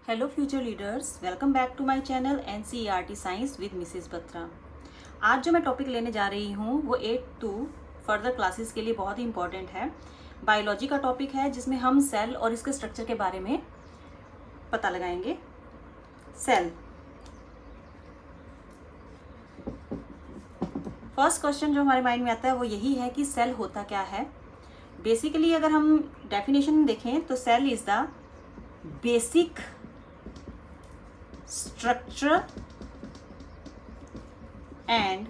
Hello future leaders, welcome back to my channel NCERT science with Mrs Batra. आज जो मैं topic लेने जा रही हूँ वो 8 to फर्दर क्लासेस के लिए बहुत ही इंपॉर्टेंट है। बायोलॉजी का टॉपिक है जिसमें हम सेल और इसके स्ट्रक्चर के बारे में पता लगाएंगे। सेल, फर्स्ट क्वेश्चन जो हमारे माइंड में आता है वो यही है कि सेल होता क्या है। बेसिकली अगर हम डेफिनेशन देखें तो cell is the basic structure and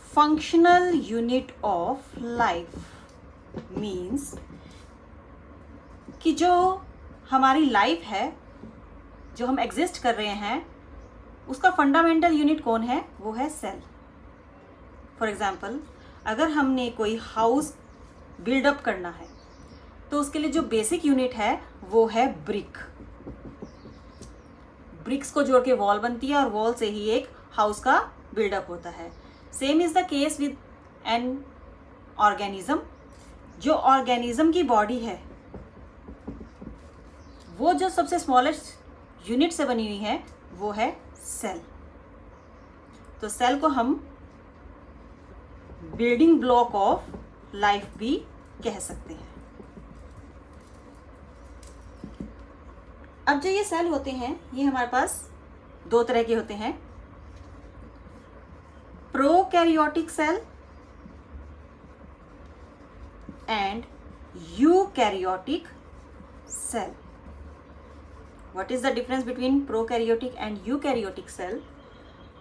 functional unit of life means कि जो हमारी लाइफ है, जो हम एग्जिस्ट कर रहे हैं, उसका फंडामेंटल यूनिट कौन है? वो है सेल। फॉर एग्जाम्पल, अगर हमने कोई हाउस बिल्डअप करना है तो उसके लिए जो बेसिक यूनिट है वो है ब्रिक। ब्रिक्स को जोड़ के वॉल बनती है और वॉल से ही एक हाउस का बिल्डअप होता है। Same is the case with an organism. जो ऑर्गेनिज्म की बॉडी है वो जो सबसे स्मॉलेस्ट यूनिट से बनी हुई है वो है सेल। तो सेल को हम बिल्डिंग ब्लॉक ऑफ लाइफ भी कह सकते हैं। अब जो ये सेल होते हैं ये हमारे पास दो तरह के होते हैं, prokaryotic cell and eukaryotic cell. What is the difference between prokaryotic and eukaryotic cell?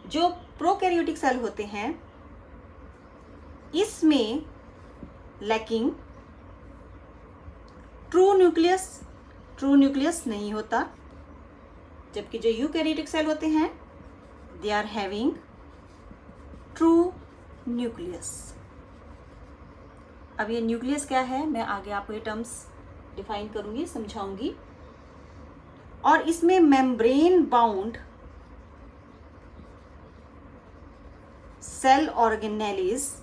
जो प्रोकैरियोटिक सेल होते हैं इसमें लैकिंग ट्रू न्यूक्लियस नहीं होता, जबकि जो यूकैरियोटिक सेल होते हैं they are having true nucleus. अब ये न्यूक्लियस क्या है मैं आगे आपको ये टर्म्स डिफाइन करूंगी, समझाऊंगी। और इसमें membrane bound cell organelles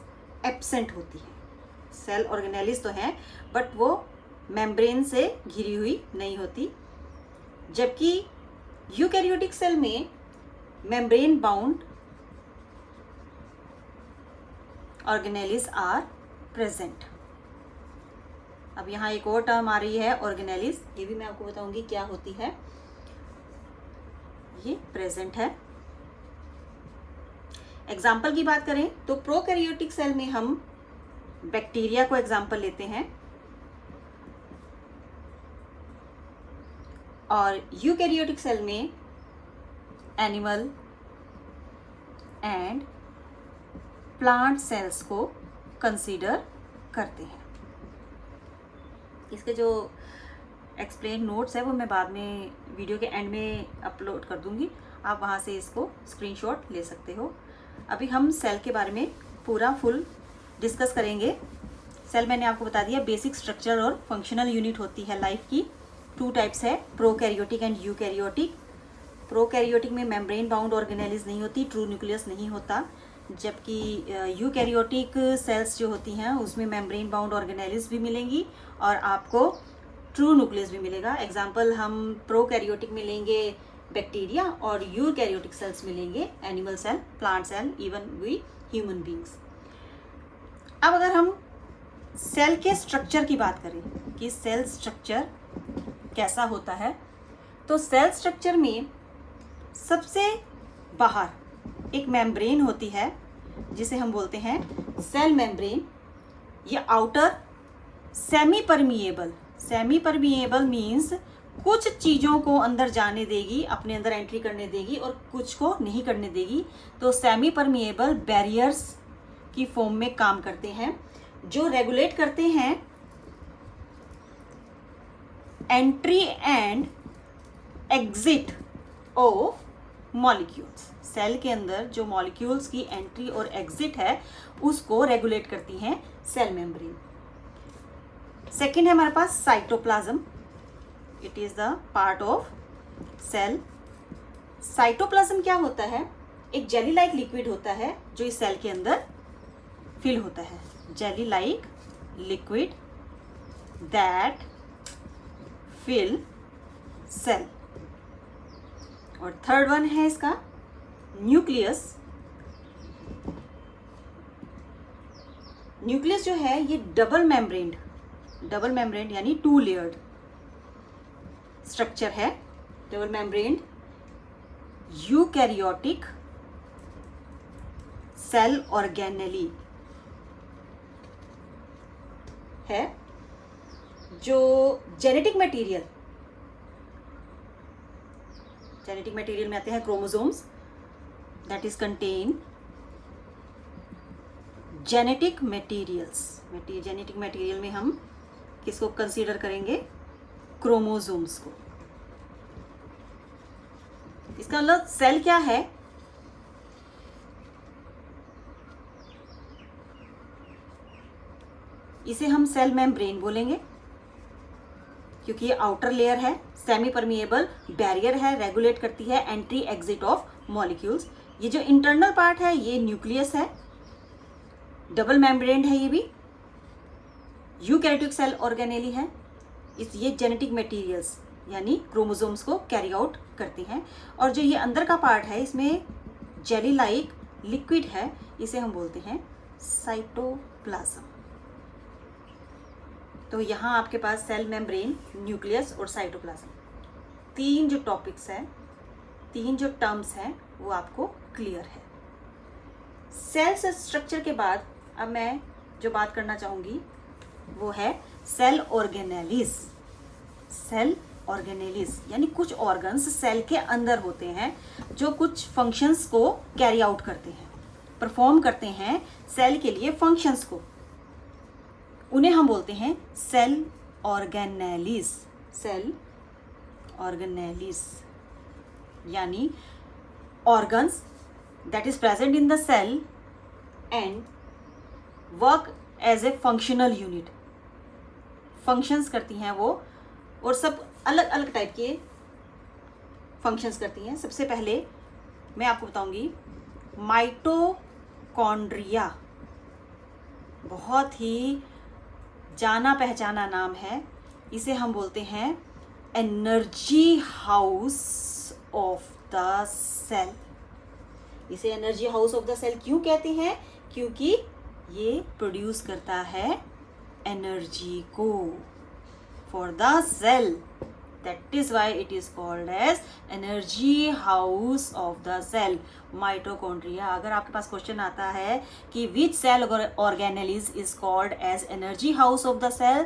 absent होती है। सेल ऑर्गेनेलिस तो है बट वो मेम्ब्रेन से घिरी हुई नहीं होती, जबकि यूकैरियोटिक सेल में membrane bound organelles are present. अब यहाँ एक और टर्म आ रही है ऑर्गेनेलिस, ये भी मैं आपको बताऊंगी क्या होती है। ये प्रेजेंट है। एग्जाम्पल की बात करें तो प्रोकैरियोटिक सेल में हम बैक्टीरिया को एग्जाम्पल लेते हैं और यूकैरियोटिक सेल में एनिमल एंड प्लांट सेल्स को कंसीडर करते हैं। इसके जो एक्सप्लेन नोट्स है वो मैं बाद में वीडियो के एंड में अपलोड कर दूंगी, आप वहाँ से इसको स्क्रीनशॉट ले सकते हो। अभी हम सेल के बारे में पूरा फुल डिस्कस करेंगे। सेल मैंने आपको बता दिया बेसिक स्ट्रक्चर और फंक्शनल यूनिट होती है लाइफ की। टू टाइप्स है, प्रोकैरियोटिक एंड यूकैरियोटिक। प्रोकैरियोटिक में मेम्ब्रेन बाउंड ऑर्गेनेलिस नहीं होती, ट्रू न्यूक्लियस नहीं होता, जबकि यूकैरियोटिक सेल्स जो होती हैं उसमें मेम्ब्रेन बाउंड ऑर्गेनेलिस भी मिलेंगी और आपको ट्रू न्यूक्लियस भी मिलेगा। एग्जाम्पल हम प्रोकैरियोटिक में लेंगे बैक्टीरिया और यूकैरियोटिक सेल्स में लेंगे animal cell, plant cell, even we human beings. अब अगर हम सेल के स्ट्रक्चर की बात करें कि सेल स्ट्रक्चर कैसा होता है, तो सेल स्ट्रक्चर में सबसे बाहर एक मेम्ब्रेन होती है जिसे हम बोलते हैं सेल मेम्ब्रेन। ये आउटर सेमी परमिएबल मीन्स कुछ चीज़ों को अंदर जाने देगी, अपने अंदर एंट्री करने देगी और कुछ को नहीं करने देगी। तो सेमी परमिएबल बैरियर्स की फॉर्म में काम करते हैं जो रेगुलेट करते हैं entry and exit of molecules. Cell के अंदर जो मॉलिक्यूल्स की एंट्री और एग्जिट है उसको रेगुलेट करती हैं सेल मेम्ब्रेन। सेकेंड है हमारे पास cytoplasm. It is the part of cell. Cytoplasm क्या होता है? एक जेली लाइक लिक्विड होता है जो इस सेल के अंदर फिल होता है। Jelly like liquid that fill cell। और थर्ड वन है इसका न्यूक्लियस। न्यूक्लियस जो है ये डबल मेम्ब्रेन यानी 2 लेयर्ड स्ट्रक्चर है। Double membrane eukaryotic cell organelle है, जो जेनेटिक मटेरियल में आते हैं chromosomes, that is contain genetic material में हम किसको कंसीडर करेंगे? क्रोमोसोम्स को। इसका मतलब सेल क्या है? इसे हम सेल मेम्ब्रेन बोलेंगे, क्योंकि ये आउटर लेयर है, सेमी परमिएबल बैरियर है, रेगुलेट करती है एंट्री एग्जिट ऑफ मॉलिक्यूल्स। ये जो इंटरनल पार्ट है ये न्यूक्लियस है, डबल मेम्ब्रेन है, ये भी यूकैरियोटिक सेल ऑर्गेनेली है। ये जेनेटिक मटेरियल्स यानी क्रोमोसोम्स को कैरी आउट करते हैं। और जो ये अंदर का पार्ट है इसमें जेली लाइक लिक्विड है, इसे हम बोलते हैं साइटोप्लाज्म। तो यहाँ आपके पास सेल मेम्ब्रेन, न्यूक्लियस और साइटोप्लाज्म, 3 जो टॉपिक्स हैं, 3 जो टर्म्स हैं वो आपको क्लियर है। सेल स्ट्रक्चर के बाद अब मैं जो बात करना चाहूँगी वो है सेल ऑर्गेनेलिस। सेल ऑर्गेनेलिस यानी कुछ ऑर्गन्स सेल के अंदर होते हैं जो कुछ फंक्शंस को कैरी आउट करते हैं, परफॉर्म करते हैं सेल के लिए फंक्शंस को। उन्हें हम बोलते हैं सेल ऑर्गेनेलिस। सेल ऑर्गेनेलिस यानी organs that is present in the cell and work as a functional unit. Functions करती हैं वो, और सब अलग अलग टाइप के फंक्शंस करती हैं। सबसे पहले मैं आपको बताऊंगी माइटोकॉन्ड्रिया, बहुत ही जाना पहचाना नाम है। इसे हम बोलते हैं energy house of the cell. इसे energy house of the cell क्यों कहते हैं? क्योंकि ये प्रोड्यूस करता है एनर्जी को for the cell. That is why it is called as energy house of the cell, mitochondria। अगर आपके पास क्वेश्चन आता है कि which cell organelles is called as energy house of the cell,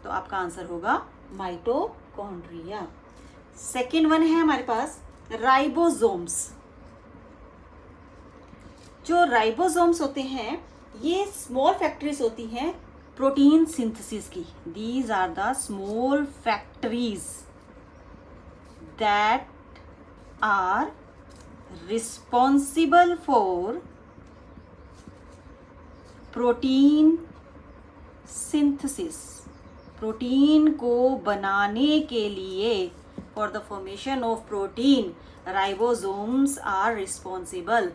तो आपका आंसर होगा mitochondria। सेकेंड वन है हमारे पास राइबोसोम्स। जो राइबोसोम्स होते हैं ये स्मॉल फैक्ट्रीज होती हैं प्रोटीन सिंथेसिस की। These are the small factories that are responsible for protein synthesis। Protein को बनाने के लिए for the formation of protein ribosomes are responsible।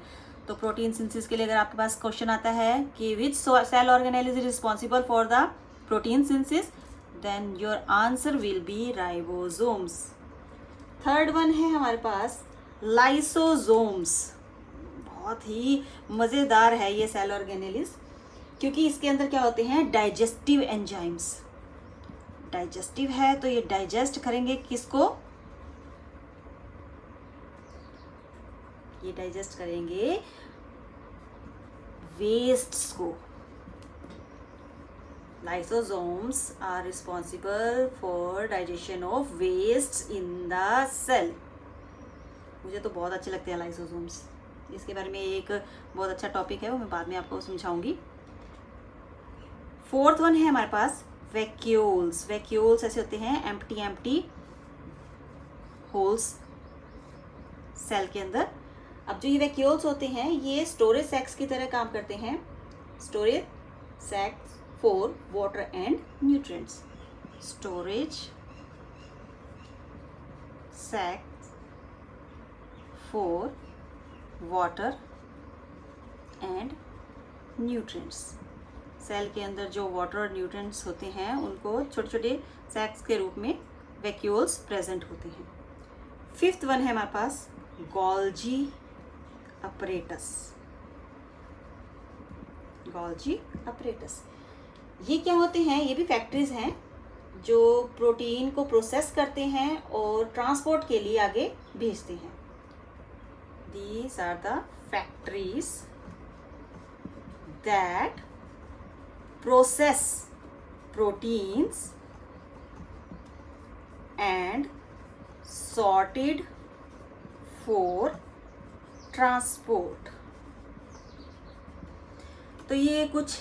तो प्रोटीन सिंथेसिस के लिए अगर आपके पास क्वेश्चन आता है कि which cell organelle is responsible for the protein synthesis, then your answer will be ribosomes। Third one है हमारे पास लाइसोसोम्स। बहुत ही मज़ेदार है ये सेल ऑर्गेनेलिस, क्योंकि इसके अंदर क्या होते हैं? Digestive enzymes. डाइजेस्टिव है तो ये डाइजेस्ट करेंगे किसको? ये डाइजेस्ट करेंगे वेस्ट्स को। Lysosomes are responsible for digestion of wastes in the cell। मुझे तो बहुत अच्छे लगते हैं लाइसोसोम्स। इसके बारे में एक बहुत अच्छा टॉपिक है, वो मैं बाद में आपको समझाऊंगी। फोर्थ वन है हमारे पास वैक्यूल्स। वैक्यूल्स ऐसे होते हैं एम्प्टी होल्स सेल के अंदर। अब जो ये वैक्यूल्स होते हैं ये स्टोरेज सैक्स की तरह काम करते हैं। Storage sacs for water and nutrients। storage sacs for water and nutrients। Cell के अंदर जो वाटर और न्यूट्रिएंट्स होते हैं उनको छोटे छोटे सैक्स के रूप में वैक्यूल्स प्रेजेंट होते हैं। फिफ्थ वन है हमारे पास गोल्जी अपरेटस। गोल्जी अपरेटस ये क्या होते हैं? ये भी फैक्ट्रीज हैं जो प्रोटीन को प्रोसेस करते हैं और ट्रांसपोर्ट के लिए आगे भेजते हैं। These are the factories that process proteins and sorted for transport। तो ये कुछ